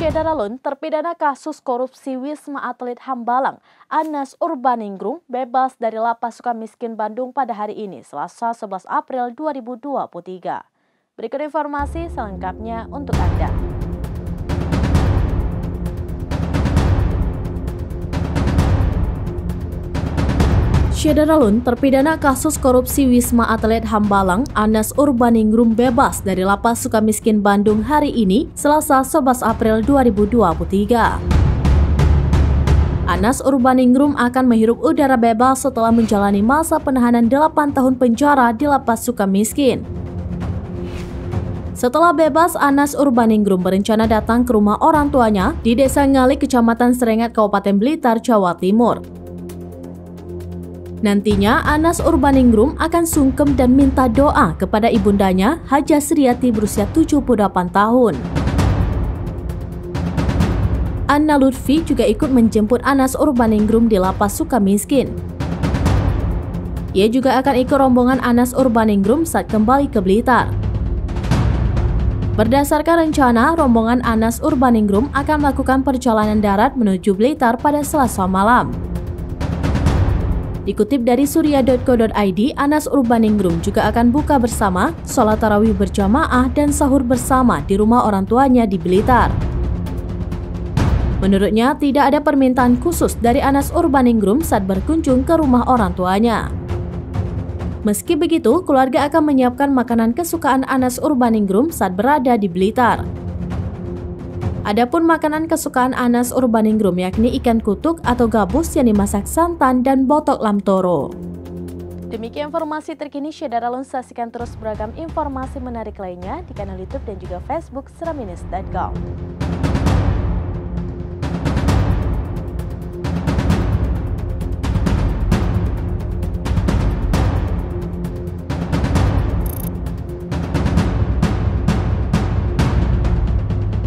Syedaralun, terpidana kasus korupsi Wisma Atlet Hambalang, Anas Urbaningrum, bebas dari Lapas Sukamiskin Bandung pada hari ini, Selasa 11 April 2023. Berikut informasi selengkapnya untuk Anda. Syedaralun, terpidana kasus korupsi Wisma Atlet Hambalang, Anas Urbaningrum bebas dari Lapas Sukamiskin Bandung hari ini, Selasa 11 April 2023. Anas Urbaningrum akan menghirup udara bebas setelah menjalani masa penahanan 8 tahun penjara di Lapas Sukamiskin. Setelah bebas, Anas Urbaningrum berencana datang ke rumah orang tuanya di Desa Ngalik, Kecamatan Serengat, Kabupaten Blitar, Jawa Timur. Nantinya, Anas Urbaningrum akan sungkem dan minta doa kepada ibundanya, Hajah Sriati berusia 78 tahun. Anna Lutfi juga ikut menjemput Anas Urbaningrum di Lapas Sukamiskin. Ia juga akan ikut rombongan Anas Urbaningrum saat kembali ke Blitar. Berdasarkan rencana, rombongan Anas Urbaningrum akan melakukan perjalanan darat menuju Blitar pada Selasa malam. Dikutip dari surya.co.id, Anas Urbaningrum juga akan buka bersama, sholat tarawih berjamaah, dan sahur bersama di rumah orang tuanya di Blitar. Menurutnya, tidak ada permintaan khusus dari Anas Urbaningrum saat berkunjung ke rumah orang tuanya. Meski begitu, keluarga akan menyiapkan makanan kesukaan Anas Urbaningrum saat berada di Blitar. Adapun makanan kesukaan Anas Urbaningrum yakni ikan kutuk atau gabus yang dimasak santan dan botok lamtoro. Demikian informasi terkini Syedaralun, saksikan terus beragam informasi menarik lainnya di kanal YouTube dan juga Facebook seraminis.com.